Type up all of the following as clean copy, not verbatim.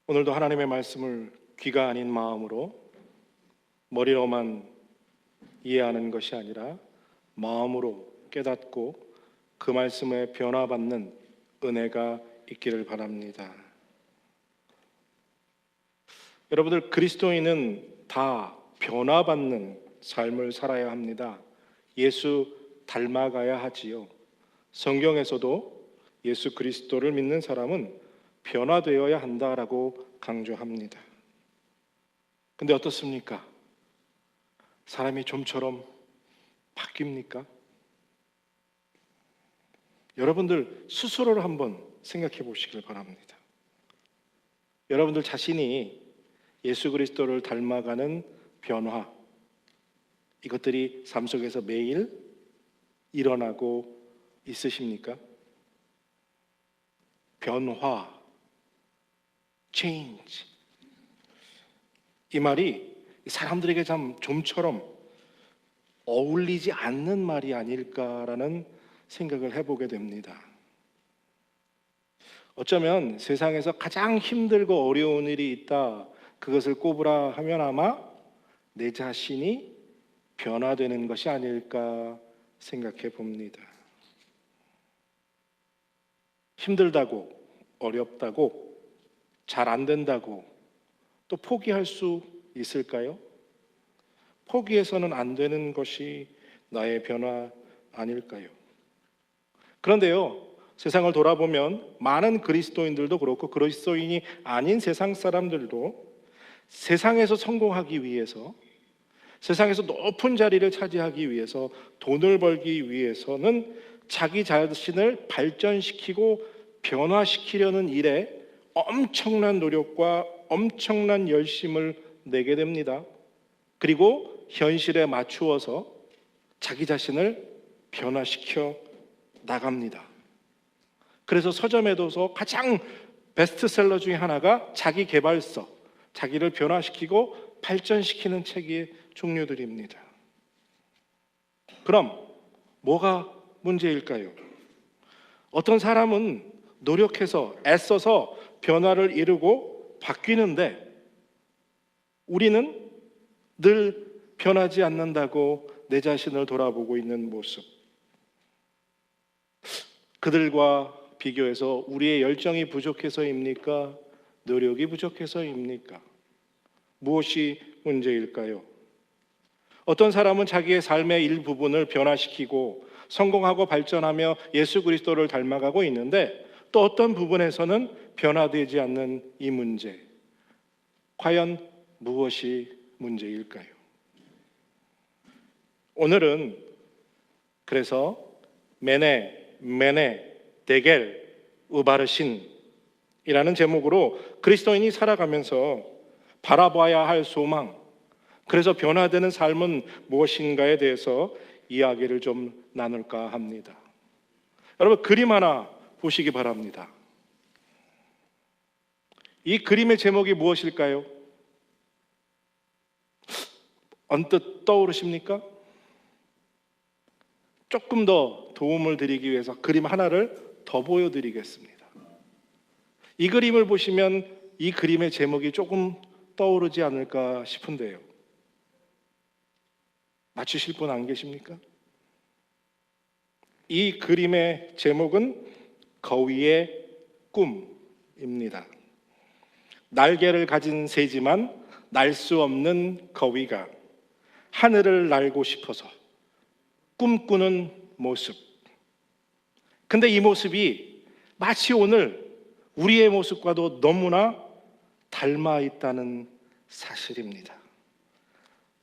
오늘도 하나님의 말씀을 귀가 아닌 마음으로 머리로만 이해하는 것이 아니라 마음으로 깨닫고 그 말씀에 변화받는 은혜가 있기를 바랍니다. 여러분들, 그리스도인은 다 변화받는 삶을 살아야 합니다. 예수 닮아가야 하지요. 성경에서도 예수 그리스도를 믿는 사람은 변화되어야 한다라고 강조합니다. 근데 어떻습니까? 사람이 좀처럼 바뀝니까? 여러분들 스스로를 한번 생각해 보시길 바랍니다. 여러분들 자신이 예수 그리스도를 닮아가는 변화, 이것들이 삶 속에서 매일 일어나고 있으십니까? 변화, change. 이 말이 사람들에게 참 좀처럼 어울리지 않는 말이 아닐까라는 생각을 해보게 됩니다. 어쩌면 세상에서 가장 힘들고 어려운 일이 있다, 그것을 꼽으라 하면 아마 내 자신이 변화되는 것이 아닐까 생각해 봅니다. 힘들다고, 어렵다고, 잘 안 된다고 또 포기할 수 있을까요? 포기해서는 안 되는 것이 나의 변화 아닐까요? 그런데요, 세상을 돌아보면 많은 그리스도인들도 그렇고 그리스도인이 아닌 세상 사람들도 세상에서 성공하기 위해서, 세상에서 높은 자리를 차지하기 위해서, 돈을 벌기 위해서는 자기 자신을 발전시키고 변화시키려는 일에 엄청난 노력과 엄청난 열심을 내게 됩니다. 그리고 현실에 맞추어서 자기 자신을 변화시켜 나갑니다. 그래서 서점에도서 가장 베스트셀러 중에 하나가 자기 개발서, 자기를 변화시키고 발전시키는 책의 종류들입니다. 그럼 뭐가 문제일까요? 어떤 사람은 노력해서 애써서 변화를 이루고 바뀌는데 우리는 늘 변하지 않는다고 내 자신을 돌아보고 있는 모습, 그들과 비교해서 우리의 열정이 부족해서입니까? 노력이 부족해서입니까? 무엇이 문제일까요? 어떤 사람은 자기의 삶의 일부분을 변화시키고 성공하고 발전하며 예수 그리스도를 닮아가고 있는데 또 어떤 부분에서는 변화되지 않는 이 문제, 과연 무엇이 문제일까요? 오늘은 그래서 메네 데겔 우바르신이라는 제목으로 그리스도인이 살아가면서 바라봐야 할 소망, 그래서 변화되는 삶은 무엇인가에 대해서 이야기를 좀 나눌까 합니다. 여러분, 그림 하나 보시기 바랍니다. 이 그림의 제목이 무엇일까요? 언뜻 떠오르십니까? 조금 더 도움을 드리기 위해서 그림 하나를 더 보여드리겠습니다. 이 그림을 보시면 이 그림의 제목이 조금 떠오르지 않을까 싶은데요. 맞추실 분 안 계십니까? 이 그림의 제목은 거위의 꿈입니다. 날개를 가진 새지만 날 수 없는 거위가 하늘을 날고 싶어서 꿈꾸는 모습. 근데 이 모습이 마치 오늘 우리의 모습과도 너무나 닮아 있다는 사실입니다.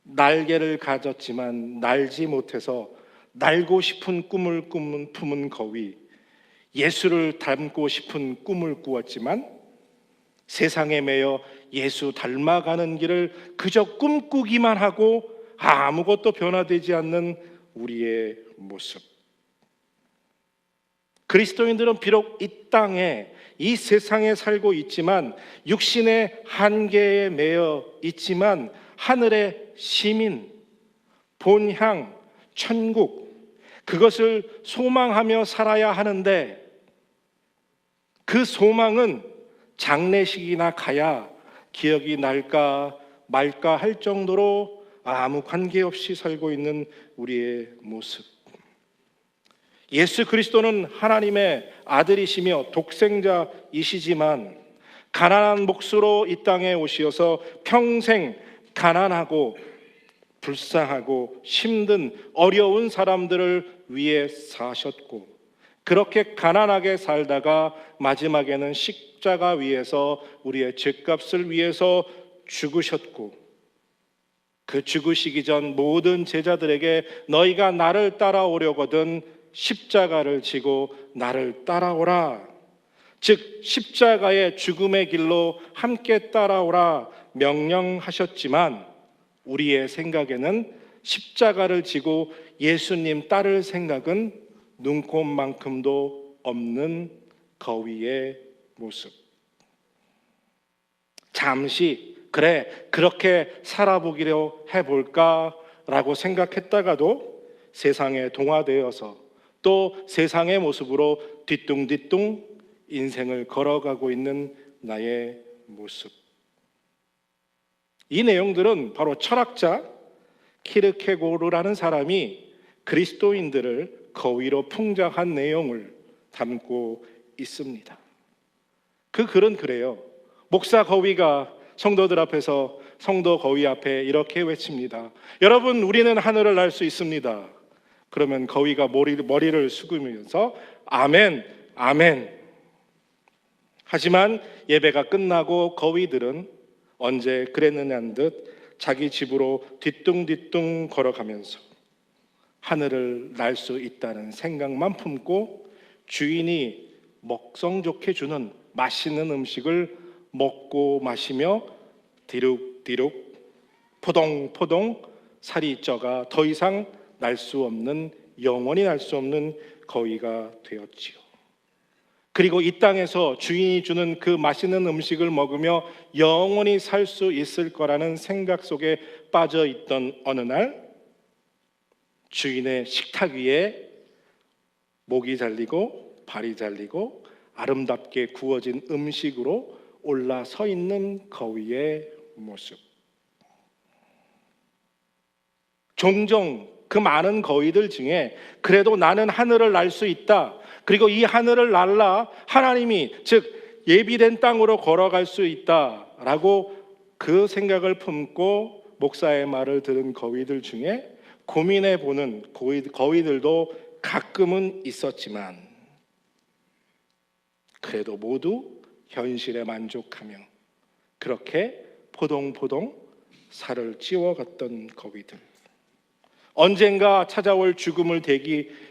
날개를 가졌지만 날지 못해서 날고 싶은 꿈을 품은 거위, 예수를 닮고 싶은 꿈을 꾸었지만 세상에 매여 예수 닮아가는 길을 그저 꿈꾸기만 하고 아무것도 변화되지 않는 우리의 모습. 그리스도인들은 비록 이 땅에, 이 세상에 살고 있지만 육신의 한계에 매여 있지만 하늘의 시민, 본향, 천국, 그것을 소망하며 살아야 하는데 그 소망은 장례식이나 가야 기억이 날까 말까 할 정도로 아무 관계없이 살고 있는 우리의 모습. 예수 그리스도는 하나님의 아들이시며 독생자이시지만 가난한 몫으로 이 땅에 오셔서 평생 가난하고 불쌍하고 힘든 어려운 사람들을 위해 사셨고, 그렇게 가난하게 살다가 마지막에는 십자가 위에서 우리의 죄값을 위해서 죽으셨고, 그 죽으시기 전 모든 제자들에게 너희가 나를 따라오려거든 십자가를 지고 나를 따라오라, 즉 십자가의 죽음의 길로 함께 따라오라 명령하셨지만, 우리의 생각에는 십자가를 지고 예수님 따를 생각은 눈꼽만큼도 없는 거위의 모습. 잠시 그래 그렇게 살아보기로 해볼까라고 생각했다가도 세상에 동화되어서 또 세상의 모습으로 뒤뚱뒤뚱 인생을 걸어가고 있는 나의 모습. 이 내용들은 바로 철학자 키르케고르라는 사람이 그리스도인들을 거위로 풍자한 내용을 담고 있습니다. 그 글은 그래요. 목사 거위가 성도들 앞에서 성도 거위 앞에 이렇게 외칩니다. 여러분, 우리는 하늘을 날 수 있습니다. 그러면 거위가 머리를 숙이면서 아멘, 아멘. 하지만 예배가 끝나고 거위들은 언제 그랬느냐는 듯 자기 집으로 뒤뚱뒤뚱 걸어가면서 하늘을 날 수 있다는 생각만 품고 주인이 먹성 좋게 주는 맛있는 음식을 먹고 마시며 디룩디룩 포동포동 살이 쪄가 더 이상 날 수 없는, 영원히 날 수 없는 거위가 되었지요. 그리고 이 땅에서 주인이 주는 그 맛있는 음식을 먹으며 영원히 살 수 있을 거라는 생각 속에 빠져 있던 어느 날, 주인의 식탁 위에 목이 잘리고 발이 잘리고 아름답게 구워진 음식으로 올라서 있는 거위의 모습. 종종 그 많은 거위들 중에 그래도 나는 하늘을 날 수 있다, 그리고 이 하늘을 날라 하나님이 즉 예비된 땅으로 걸어갈 수 있다라고 그 생각을 품고 목사의 말을 들은 거위들 중에 고민해 보는 거위들도 가끔은 있었지만, 그래도 모두 현실에 만족하며 그렇게 포동포동 살을 찌워갔던 거위들. 언젠가 찾아올 죽음을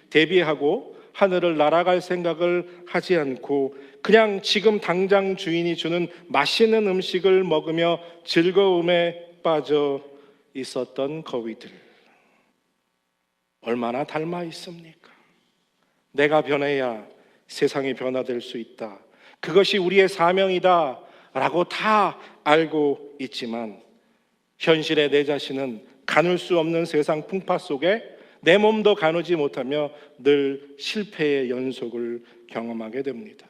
대비하고 하늘을 날아갈 생각을 하지 않고 그냥 지금 당장 주인이 주는 맛있는 음식을 먹으며 즐거움에 빠져 있었던 거위들. 얼마나 닮아 있습니까? 내가 변해야 세상이 변화될 수 있다, 그것이 우리의 사명이다 라고 다 알고 있지만 현실의 내 자신은 가눌 수 없는 세상 풍파 속에 내 몸도 가누지 못하며 늘 실패의 연속을 경험하게 됩니다.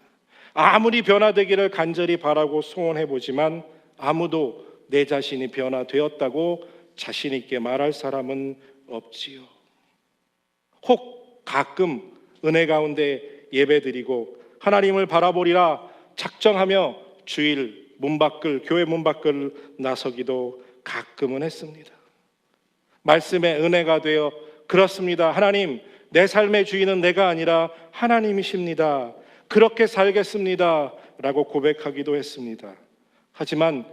아무리 변화되기를 간절히 바라고 소원해보지만 아무도 내 자신이 변화되었다고 자신 있게 말할 사람은 없지요. 혹 가끔 은혜 가운데 예배드리고 하나님을 바라보리라 작정하며 주일 교회 문 밖을 나서기도 가끔은 했습니다. 말씀의 은혜가 되어 그렇습니다, 하나님, 내 삶의 주인은 내가 아니라 하나님이십니다, 그렇게 살겠습니다 라고 고백하기도 했습니다. 하지만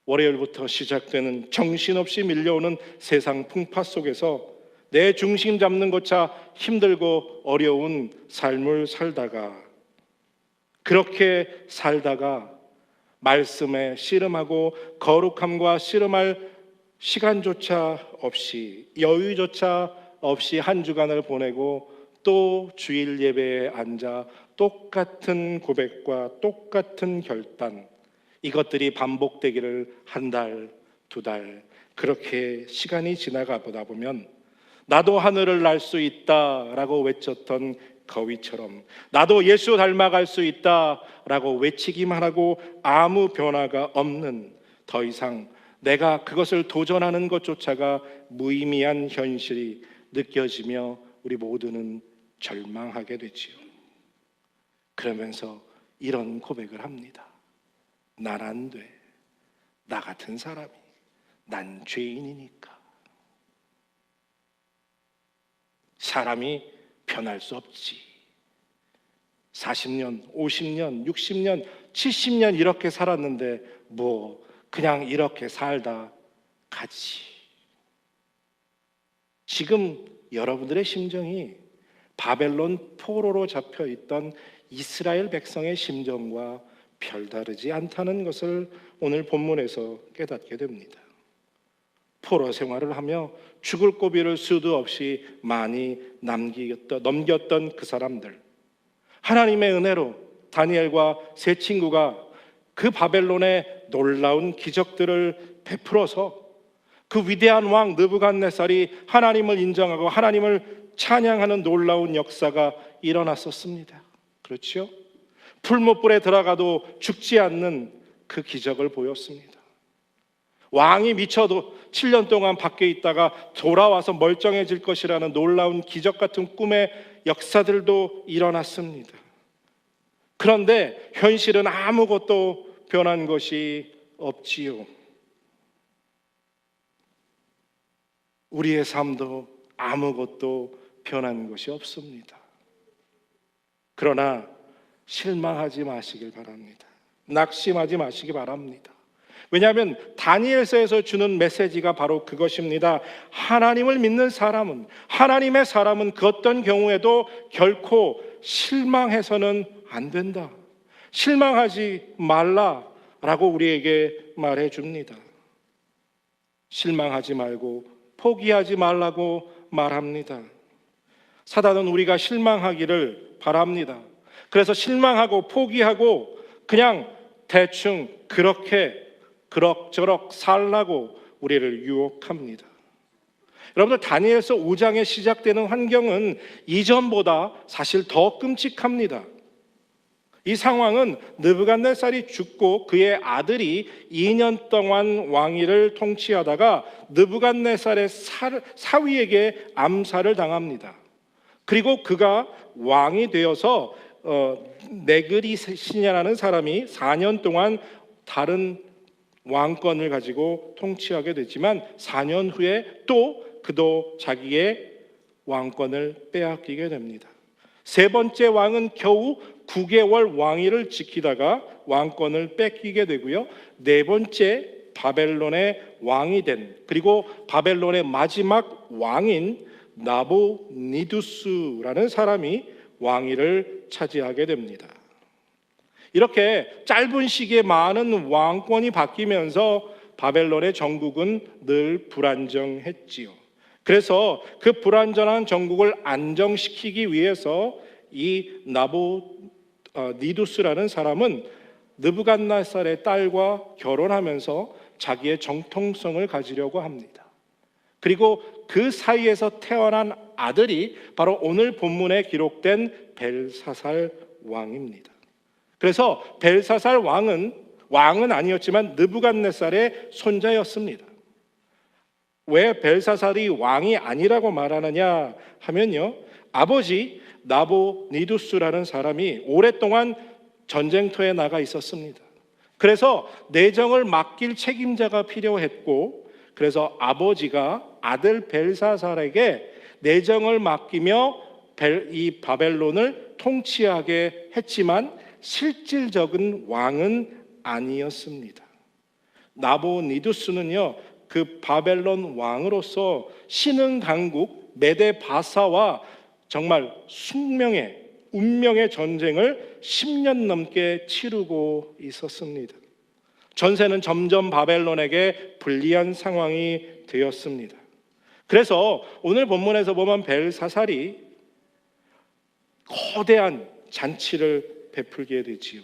월요일부터 시작되는 정신없이 밀려오는 세상 풍파 속에서 내 중심 잡는 것차 힘들고 어려운 삶을 살다가, 그렇게 살다가 말씀에 씨름하고 거룩함과 씨름할 시간조차 없이, 여유조차 없이 한 주간을 보내고 또 주일 예배에 앉아 똑같은 고백과 똑같은 결단, 이것들이 반복되기를 한 달, 두 달, 그렇게 시간이 지나가 보다 보면 나도 하늘을 날 수 있다라고 외쳤던 거위처럼 나도 예수 닮아갈 수 있다라고 외치기만 하고 아무 변화가 없는, 더 이상 내가 그것을 도전하는 것조차가 무의미한 현실이 느껴지며 우리 모두는 절망하게 되지요. 그러면서 이런 고백을 합니다. 난 안 돼. 나 같은 사람이. 난 죄인이니까. 사람이 변할 수 없지. 40년, 50년, 60년, 70년 이렇게 살았는데 뭐 그냥 이렇게 살다 가지. 지금 여러분들의 심정이 바벨론 포로로 잡혀 있던 이스라엘 백성의 심정과 별다르지 않다는 것을 오늘 본문에서 깨닫게 됩니다. 포로 생활을 하며 죽을 고비를 수도 없이 많이 넘겼던 그 사람들, 하나님의 은혜로 다니엘과 세 친구가 그 바벨론의 놀라운 기적들을 베풀어서 그 위대한 왕 느부갓네살이 하나님을 인정하고 하나님을 찬양하는 놀라운 역사가 일어났었습니다. 그렇죠? 풀무불에 들어가도 죽지 않는 그 기적을 보였습니다. 왕이 미쳐도 7년 동안 밖에 있다가 돌아와서 멀쩡해질 것이라는 놀라운 기적 같은 꿈의 역사들도 일어났습니다. 그런데 현실은 아무것도 변한 것이 없지요. 우리의 삶도 아무것도 변한 것이 없습니다. 그러나 실망하지 마시길 바랍니다. 낙심하지 마시기 바랍니다. 왜냐하면 다니엘서에서 주는 메시지가 바로 그것입니다. 하나님을 믿는 사람은, 하나님의 사람은 그 어떤 경우에도 결코 실망해서는 안 된다. 실망하지 말라라고 우리에게 말해줍니다. 실망하지 말고 포기하지 말라고 말합니다. 사단은 우리가 실망하기를 바랍니다. 그래서 실망하고 포기하고 그냥 대충 그렇게 그럭저럭 살라고 우리를 유혹합니다. 여러분들, 다니엘서 5장에 시작되는 환경은 이전보다 사실 더 끔찍합니다. 이 상황은 느부갓네살이 죽고 그의 아들이 2년 동안 왕위를 통치하다가 느부갓네살의 사위에게 암살을 당합니다. 그리고 그가 왕이 되어서 네그리시냐라는 사람이 4년 동안 다른 왕권을 가지고 통치하게 되지만 4년 후에 또 그도 자기의 왕권을 빼앗기게 됩니다. 세 번째 왕은 겨우 9개월 왕위를 지키다가 왕권을 뺏기게 되고요. 네 번째 바벨론의 왕이 된, 그리고 바벨론의 마지막 왕인 나보니두스라는 사람이 왕위를 차지하게 됩니다. 이렇게 짧은 시기에 많은 왕권이 바뀌면서 바벨론의 정국은 늘 불안정했지요. 그래서 그 불안정한 정국을 안정시키기 위해서 이 나보니두스라는 사람은 느부갓네살의 딸과 결혼하면서 자기의 정통성을 가지려고 합니다. 그리고 그 사이에서 태어난 아들이 바로 오늘 본문에 기록된 벨사살 왕입니다. 그래서 벨사살 왕은 아니었지만 느부갓네살의 손자였습니다. 왜 벨사살이 왕이 아니라고 말하느냐 하면요, 아버지 나보니두스라는 사람이 오랫동안 전쟁터에 나가 있었습니다. 그래서 내정을 맡길 책임자가 필요했고, 그래서 아버지가 아들 벨사살에게 내정을 맡기며 이 바벨론을 통치하게 했지만 실질적인 왕은 아니었습니다. 나보니두스는요, 그 바벨론 왕으로서 신흥 강국 메데 바사와 정말 숙명의 운명의 전쟁을 10년 넘게 치르고 있었습니다. 전세는 점점 바벨론에게 불리한 상황이 되었습니다. 그래서 오늘 본문에서 보면 벨사살이 거대한 잔치를 베풀게 되지요.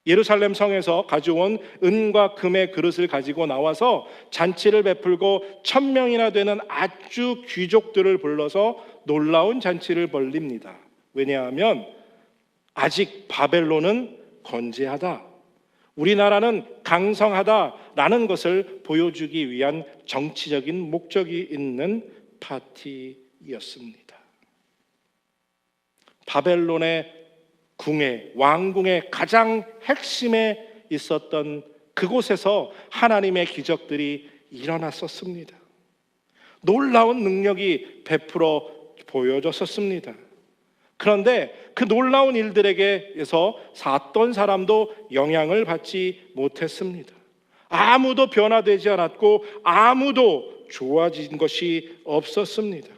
예루살렘 성에서 가져온 은과 금의 그릇을 가지고 나와서 잔치를 베풀고 1000명이나 되는 아주 귀족들을 불러서 놀라운 잔치를 벌립니다. 왜냐하면 아직 바벨론은 건재하다, 우리나라는 강성하다라는 것을 보여주기 위한 정치적인 목적이 있는 파티였습니다. 바벨론의 왕궁의 가장 핵심에 있었던 그곳에서 하나님의 기적들이 일어났었습니다. 놀라운 능력이 베풀어 보여졌었습니다. 그런데 그 놀라운 일들에게서 샀던 사람도 영향을 받지 못했습니다. 아무도 변화되지 않았고 아무도 좋아진 것이 없었습니다.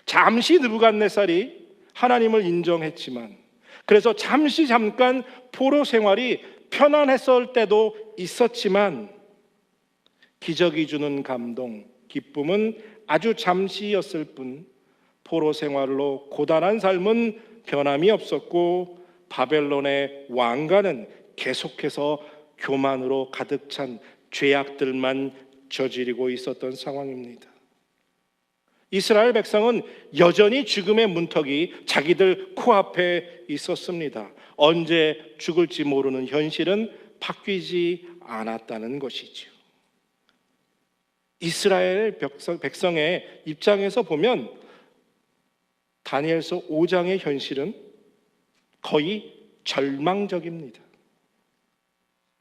잠시 느부갓네살이 하나님을 인정했지만, 그래서 잠깐 포로 생활이 편안했을 때도 있었지만, 기적이 주는 감동, 기쁨은 아주 잠시였을 뿐 포로 생활로 고단한 삶은 변함이 없었고, 바벨론의 왕가는 계속해서 교만으로 가득 찬 죄악들만 저지르고 있었던 상황입니다. 이스라엘 백성은 여전히 죽음의 문턱이 자기들 코앞에 있었습니다. 언제 죽을지 모르는 현실은 바뀌지 않았다는 것이죠. 이스라엘 백성의 입장에서 보면 다니엘서 5장의 현실은 거의 절망적입니다.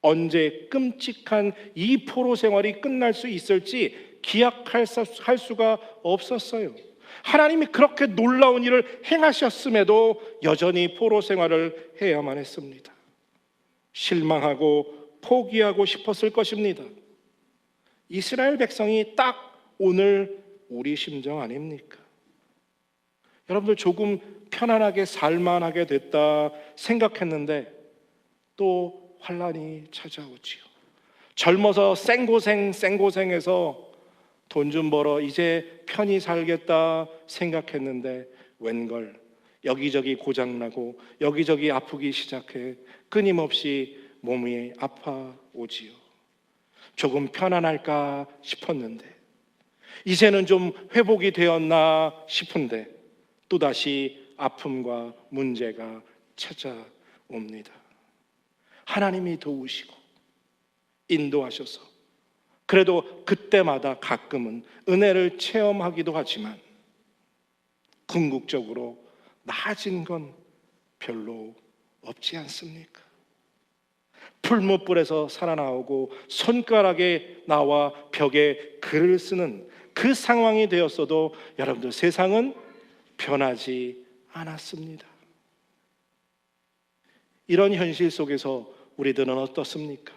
언제 끔찍한 이 포로 생활이 끝날 수 있을지 기약할 수가 없었어요. 하나님이 그렇게 놀라운 일을 행하셨음에도 여전히 포로 생활을 해야만 했습니다. 실망하고 포기하고 싶었을 것입니다. 이스라엘 백성이 딱 오늘 우리 심정 아닙니까? 여러분들 조금 편안하게 살만하게 됐다 생각했는데 또 환란이 찾아오지요. 젊어서 생고생해서 돈 좀 벌어 이제 편히 살겠다 생각했는데 웬걸 여기저기 고장나고 여기저기 아프기 시작해 끊임없이 몸이 아파오지요. 조금 편안할까 싶었는데 이제는 좀 회복이 되었나 싶은데 또다시 아픔과 문제가 찾아옵니다. 하나님이 도우시고 인도하셔서 그래도 그때마다 가끔은 은혜를 체험하기도 하지만 궁극적으로 나아진 건 별로 없지 않습니까? 풀무불에서 살아나오고 손가락에 나와 벽에 글을 쓰는 그 상황이 되었어도 여러분들 세상은 변하지 않았습니다. 이런 현실 속에서 우리들은 어떻습니까?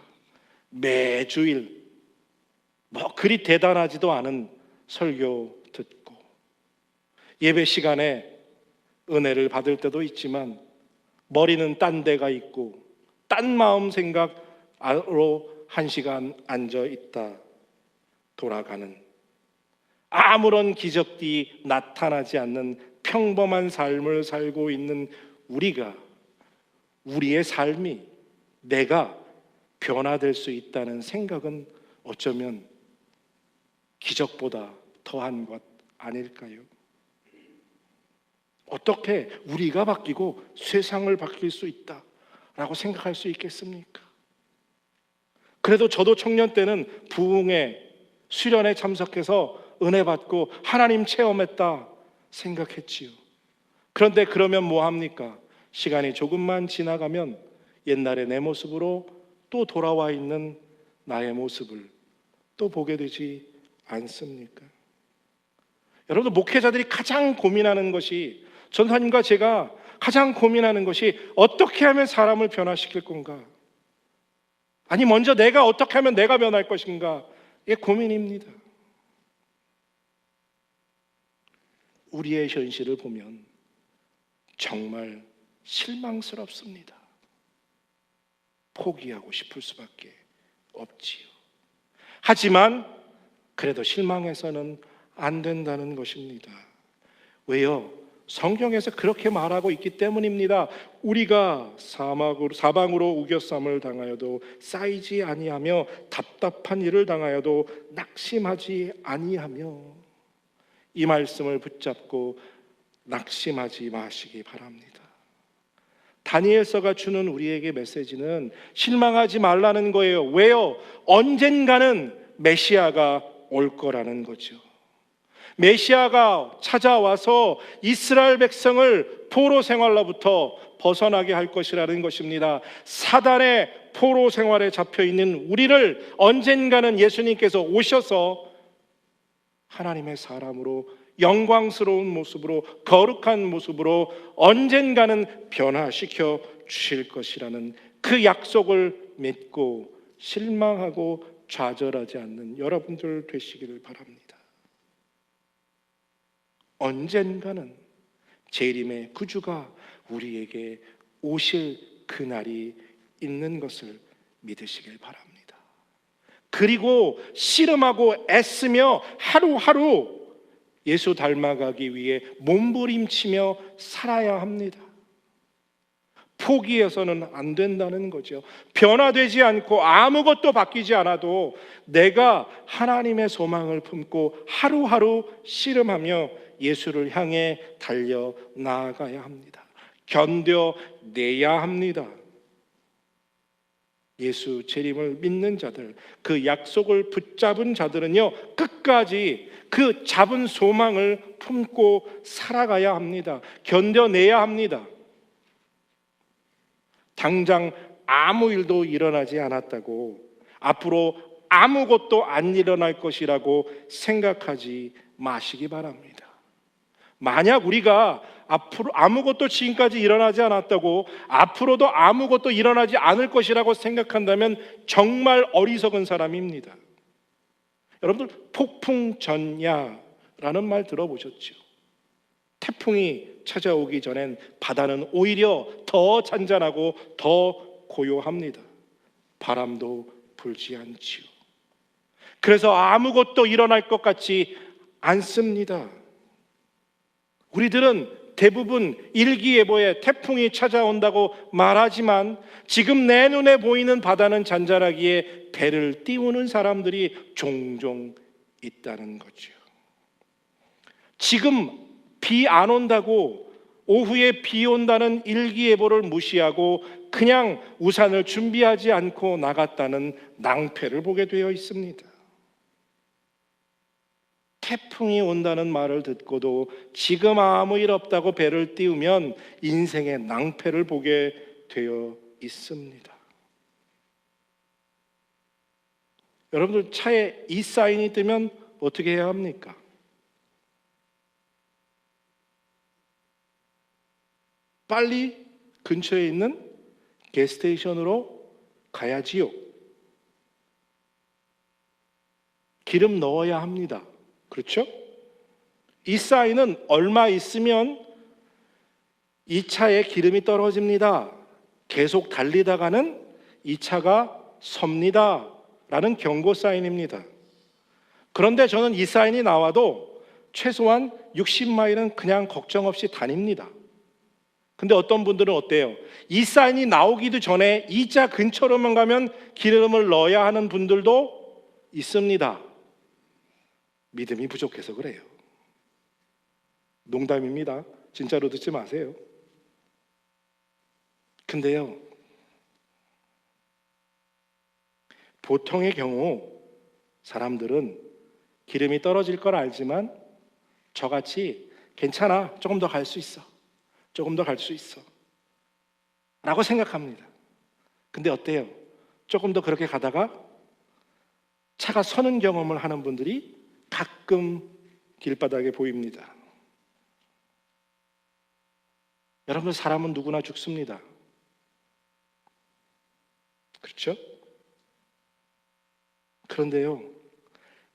매주일 그리 대단하지도 않은 설교 듣고 예배 시간에 은혜를 받을 때도 있지만 머리는 딴 데가 있고 딴 마음 생각으로 1시간 앉아 있다 돌아가는 아무런 기적이 나타나지 않는 평범한 삶을 살고 있는 우리의 삶이 내가 변화될 수 있다는 생각은 어쩌면 기적보다 더한 것 아닐까요? 어떻게 우리가 바뀌고 세상을 바뀔 수 있다라고 생각할 수 있겠습니까? 그래도 저도 청년 때는 부흥회 수련회 참석해서 은혜 받고 하나님 체험했다 생각했지요. 그런데 그러면 뭐 합니까? 시간이 조금만 지나가면 옛날의 내 모습으로 또 돌아와 있는 나의 모습을 또 보게 되지 않습니까? 여러분, 목회자들이 가장 고민하는 것이, 전사님과 제가 가장 고민하는 것이 어떻게 하면 사람을 변화시킬 건가? 아니, 먼저 내가 어떻게 하면 내가 변할 것인가? 이게 고민입니다. 우리의 현실을 보면 정말 실망스럽습니다. 포기하고 싶을 수밖에 없지요. 하지만 그래도 실망해서는 안 된다는 것입니다. 왜요? 성경에서 그렇게 말하고 있기 때문입니다. 우리가 사방으로 우겨쌈을 당하여도 쌓이지 아니하며 답답한 일을 당하여도 낙심하지 아니하며 이 말씀을 붙잡고 낙심하지 마시기 바랍니다. 다니엘서가 주는 우리에게 메시지는 실망하지 말라는 거예요. 왜요? 언젠가는 메시아가 올 거라는 거죠. 메시아가 찾아와서 이스라엘 백성을 포로 생활로부터 벗어나게 할 것이라는 것입니다. 사단의 포로 생활에 잡혀 있는 우리를 언젠가는 예수님께서 오셔서 하나님의 사람으로 영광스러운 모습으로 거룩한 모습으로 언젠가는 변화시켜 주실 것이라는 그 약속을 믿고 실망하고 좌절하지 않는 여러분들 되시기를 바랍니다. 언젠가는 재림의 구주가 우리에게 오실 그날이 있는 것을 믿으시길 바랍니다. 그리고 씨름하고 애쓰며 하루하루 예수 닮아가기 위해 몸부림치며 살아야 합니다. 포기해서는 안 된다는 거죠. 변화되지 않고 아무것도 바뀌지 않아도 내가 하나님의 소망을 품고 하루하루 씨름하며 예수를 향해 달려 나아가야 합니다. 견뎌내야 합니다. 예수 재림을 믿는 자들, 그 약속을 붙잡은 자들은요, 끝까지 그 잡은 소망을 품고 살아가야 합니다. 견뎌내야 합니다. 당장 아무 일도 일어나지 않았다고 앞으로 아무것도 안 일어날 것이라고 생각하지 마시기 바랍니다. 만약 우리가 앞으로 아무것도 지금까지 일어나지 않았다고 앞으로도 아무것도 일어나지 않을 것이라고 생각한다면 정말 어리석은 사람입니다. 여러분들 폭풍전야라는 말 들어보셨죠? 태풍이 찾아오기 전엔 바다는 오히려 더 잔잔하고 더 고요합니다. 바람도 불지 않지요. 그래서 아무것도 일어날 것 같지 않습니다. 우리들은 대부분 일기예보에 태풍이 찾아온다고 말하지만 지금 내 눈에 보이는 바다는 잔잔하기에 배를 띄우는 사람들이 종종 있다는 거죠. 지금 비 안 온다고 오후에 비 온다는 일기예보를 무시하고 그냥 우산을 준비하지 않고 나갔다는 낭패를 보게 되어 있습니다. 태풍이 온다는 말을 듣고도 지금 아무 일 없다고 배를 띄우면 인생의 낭패를 보게 되어 있습니다. 여러분들 차에 이 사인이 뜨면 어떻게 해야 합니까? 빨리 근처에 있는 게스테이션으로 가야지요. 기름 넣어야 합니다. 그렇죠? 이 사인은 얼마 있으면 이 차에 기름이 떨어집니다. 계속 달리다가는 이 차가 섭니다. 라는 경고 사인입니다. 그런데 저는 이 사인이 나와도 최소한 60마일은 그냥 걱정 없이 다닙니다. 근데 어떤 분들은 어때요? 이 사인이 나오기도 전에 이 차 근처로만 가면 기름을 넣어야 하는 분들도 있습니다. 믿음이 부족해서 그래요. 농담입니다. 진짜로 듣지 마세요. 근데요, 보통의 경우 사람들은 기름이 떨어질 걸 알지만 저같이 괜찮아, 조금 더 갈 수 있어, 조금 더 갈 수 있어 라고 생각합니다. 근데 어때요? 조금 더 그렇게 가다가 차가 서는 경험을 하는 분들이 가끔 길바닥에 보입니다. 여러분, 사람은 누구나 죽습니다. 그렇죠? 그런데요,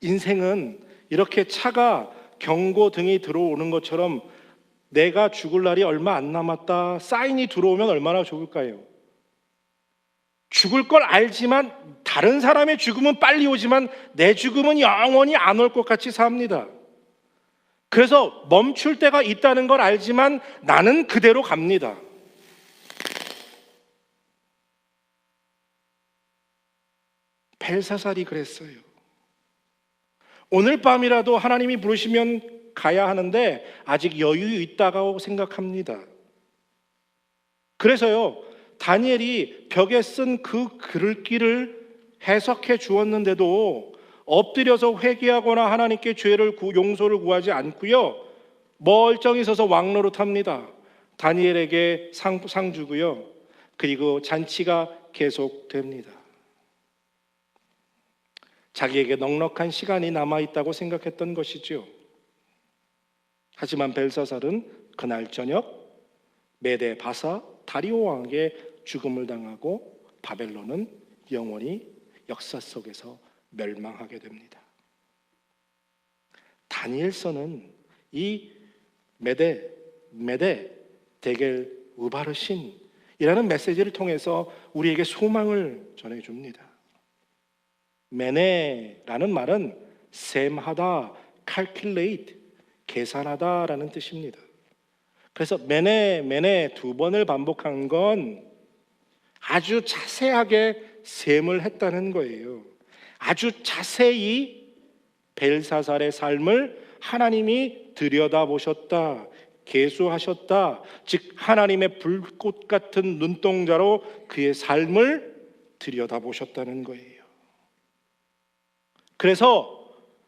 인생은 이렇게 차가 경고등이 들어오는 것처럼 내가 죽을 날이 얼마 안 남았다 사인이 들어오면 얼마나 좋을까요? 죽을 걸 알지만 다른 사람의 죽음은 빨리 오지만 내 죽음은 영원히 안 올 것 같이 삽니다. 그래서 멈출 때가 있다는 걸 알지만 나는 그대로 갑니다. 벨사살이 그랬어요. 오늘 밤이라도 하나님이 부르시면 가야 하는데 아직 여유 있다고 생각합니다. 그래서요, 다니엘이 벽에 쓴 그 글귀를 해석해 주었는데도 엎드려서 회개하거나 하나님께 용서를 구하지 않고요, 멀쩡히 서서 왕노릇합니다. 다니엘에게 상 주고요, 그리고 잔치가 계속됩니다. 자기에게 넉넉한 시간이 남아있다고 생각했던 것이죠. 하지만 벨사살은 그날 저녁 메대 바사 다리오 왕에게 죽음을 당하고 바벨론은 영원히 역사 속에서 멸망하게 됩니다. 다니엘서는 이 메대 데겔 우바르신이라는 메시지를 통해서 우리에게 소망을 전해줍니다. 메네라는 말은 셈하다, calculate, 계산하다라는 뜻입니다. 그래서 메네 두 번을 반복한 건 아주 자세하게 셈을 했다는 거예요. 아주 자세히 벨사살의 삶을 하나님이 들여다보셨다, 계수하셨다. 즉 하나님의 불꽃 같은 눈동자로 그의 삶을 들여다보셨다는 거예요. 그래서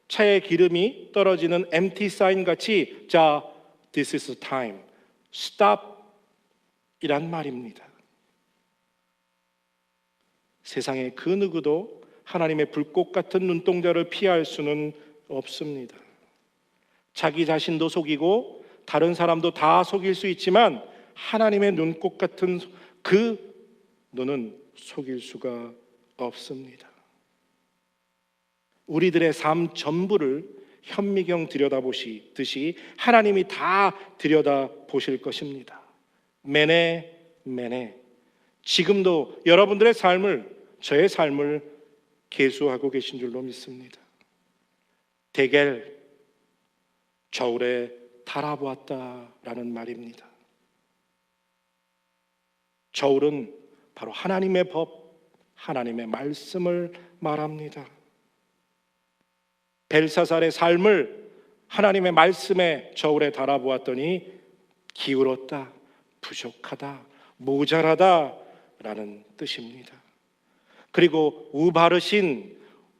차에 기름이 떨어지는 empty sign 같이, 자, this is time, stop 이란 말입니다. 세상의 그 누구도 하나님의 불꽃 같은 눈동자를 피할 수는 없습니다. 자기 자신도 속이고 다른 사람도 다 속일 수 있지만 하나님의 눈꽃 같은 그 눈은 속일 수가 없습니다. 우리들의 삶 전부를 현미경 들여다보시듯이 하나님이 다 들여다보실 것입니다. 매네 지금도 여러분들의 삶을, 저의 삶을 계수하고 계신 줄로 믿습니다. 데겔, 저울에 달아보았다라는 말입니다. 저울은 바로 하나님의 법, 하나님의 말씀을 말합니다. 벨사살의 삶을 하나님의 말씀에 저울에 달아보았더니 기울었다, 부족하다, 모자라다라는 뜻입니다. 그리고 우바르신,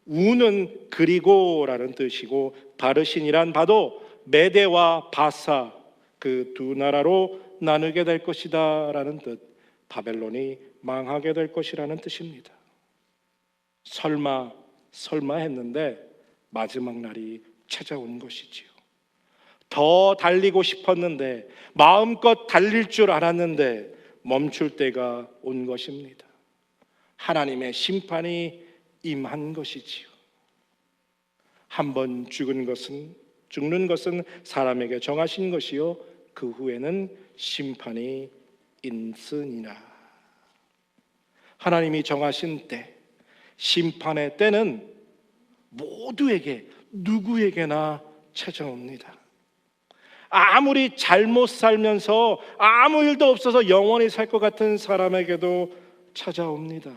우는 그리고라는 뜻이고, 바르신이란 바도 메대와 바사 그 두 나라로 나누게 될 것이다 라는 뜻, 바벨론이 망하게 될 것이라는 뜻입니다. 설마 했는데 마지막 날이 찾아온 것이지요. 더 달리고 싶었는데, 마음껏 달릴 줄 알았는데 멈출 때가 온 것입니다. 하나님의 심판이 임한 것이지요. 한번 죽는 것은 사람에게 정하신 것이요 그 후에는 심판이 있으니라. 하나님이 정하신 때, 심판의 때는 모두에게, 누구에게나 찾아옵니다. 아무리 잘못 살면서 아무 일도 없어서 영원히 살 것 같은 사람에게도 찾아옵니다.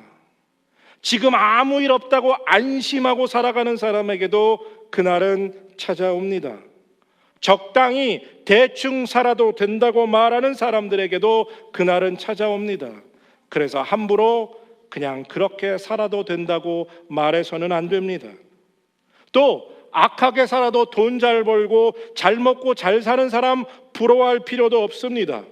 지금 아무 일 없다고 안심하고 살아가는 사람에게도 그날은 찾아옵니다. 적당히 대충 살아도 된다고 말하는 사람들에게도 그날은 찾아옵니다. 그래서 함부로 그냥 그렇게 살아도 된다고 말해서는 안 됩니다. 또 악하게 살아도 돈 잘 벌고 잘 먹고 잘 사는 사람 부러워할 필요도 없습니다.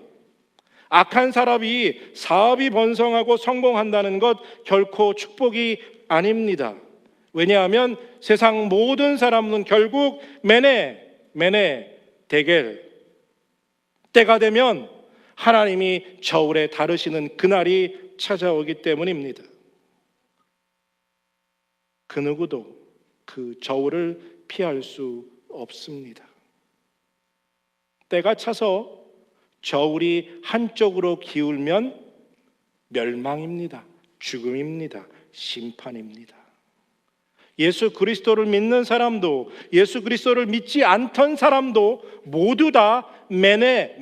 악한 사람이 사업이 번성하고 성공한다는 것 결코 축복이 아닙니다. 왜냐하면 세상 모든 사람은 결국 메네 데겔 때가 되면 하나님이 저울에 다루시는 그날이 찾아오기 때문입니다. 그 누구도 그 저울을 피할 수 없습니다. 때가 차서 저울이 한쪽으로 기울면 멸망입니다. 죽음입니다. 심판입니다. 예수 그리스도를 믿는 사람도 예수 그리스도를 믿지 않던 사람도 모두 다 메네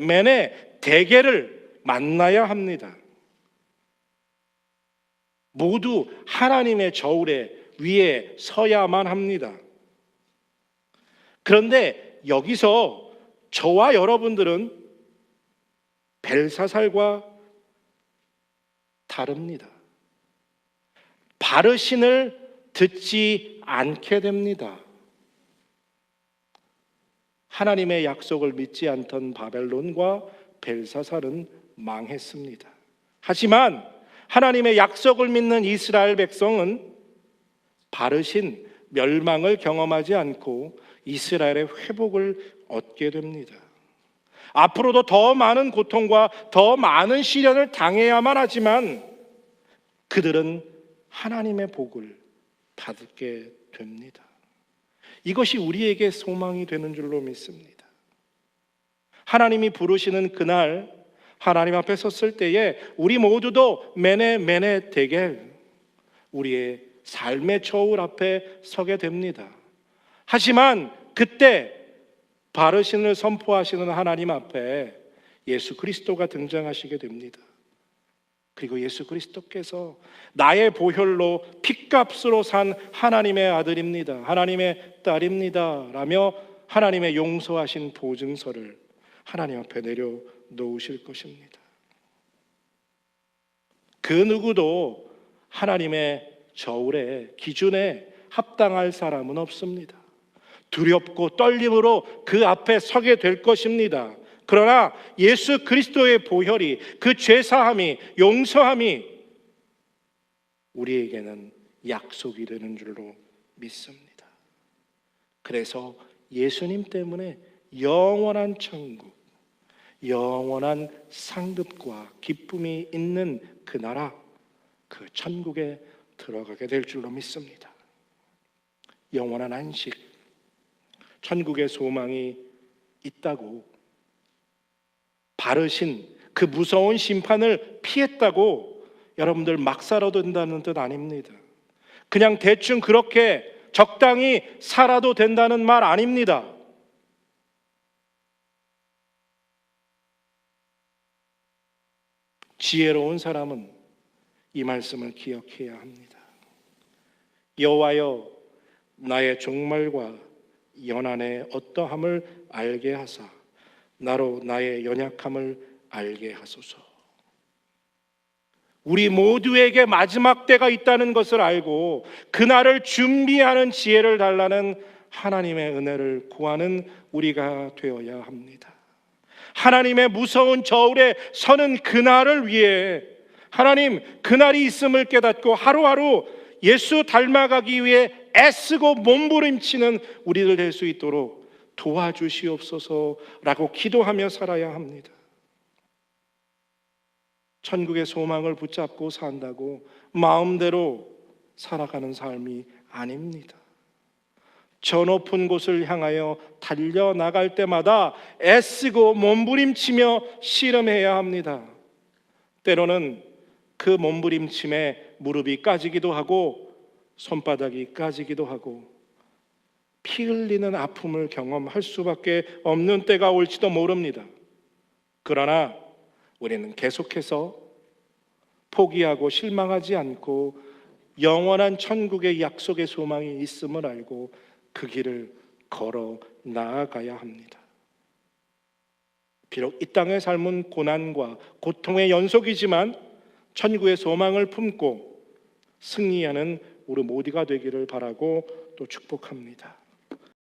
데겔을 만나야 합니다. 모두 하나님의 저울에 위에 서야만 합니다. 그런데 여기서 저와 여러분들은 벨사살과 다릅니다. 바르신을 듣지 않게 됩니다. 하나님의 약속을 믿지 않던 바벨론과 벨사살은 망했습니다. 하지만 하나님의 약속을 믿는 이스라엘 백성은 바르신 멸망을 경험하지 않고 이스라엘의 회복을 얻게 됩니다. 앞으로도 더 많은 고통과 더 많은 시련을 당해야만 하지만 그들은 하나님의 복을 받게 됩니다. 이것이 우리에게 소망이 되는 줄로 믿습니다. 하나님이 부르시는 그날 하나님 앞에 섰을 때에 우리 모두도 메네 데겔, 우리의 삶의 저울 앞에 서게 됩니다. 하지만 그때 바르신을 선포하시는 하나님 앞에 예수 그리스도가 등장하시게 됩니다. 그리고 예수 그리스도께서 나의 보혈로 핏값으로 산 하나님의 아들입니다, 하나님의 딸입니다 라며 하나님의 용서하신 보증서를 하나님 앞에 내려놓으실 것입니다. 그 누구도 하나님의 저울의 기준에 합당할 사람은 없습니다. 두렵고 떨림으로 그 앞에 서게 될 것입니다. 그러나 예수 그리스도의 보혈이, 그 죄사함이, 용서함이 우리에게는 약속이 되는 줄로 믿습니다. 그래서 예수님 때문에 영원한 천국, 영원한 상급과 기쁨이 있는 그 나라, 그 천국에 들어가게 될 줄로 믿습니다. 영원한 안식, 천국의 소망이 있다고 바르신 그 무서운 심판을 피했다고 여러분들 막 살아도 된다는 뜻 아닙니다. 그냥 대충 그렇게 적당히 살아도 된다는 말 아닙니다. 지혜로운 사람은 이 말씀을 기억해야 합니다. 여호와여, 나의 종말과 연한의 어떠함을 알게 하사 나로 나의 연약함을 알게 하소서. 우리 모두에게 마지막 때가 있다는 것을 알고 그날을 준비하는 지혜를 달라는 하나님의 은혜를 구하는 우리가 되어야 합니다. 하나님의 무서운 저울에 서는 그날을 위해 하나님, 그날이 있음을 깨닫고 하루하루 예수 닮아가기 위해 애쓰고 몸부림치는 우리들 될 수 있도록 도와주시옵소서라고 기도하며 살아야 합니다. 천국의 소망을 붙잡고 산다고 마음대로 살아가는 삶이 아닙니다. 저 높은 곳을 향하여 달려나갈 때마다 애쓰고 몸부림치며 씨름해야 합니다. 때로는 그 몸부림침에 무릎이 까지기도 하고 손바닥이 까지기도 하고 피 흘리는 아픔을 경험할 수밖에 없는 때가 올지도 모릅니다. 그러나 우리는 계속해서 포기하고 실망하지 않고 영원한 천국의 약속의 소망이 있음을 알고 그 길을 걸어 나아가야 합니다. 비록 이 땅의 삶은 고난과 고통의 연속이지만 천국의 소망을 품고 승리하는 우리 모두가 되기를 바라고 또 축복합니다.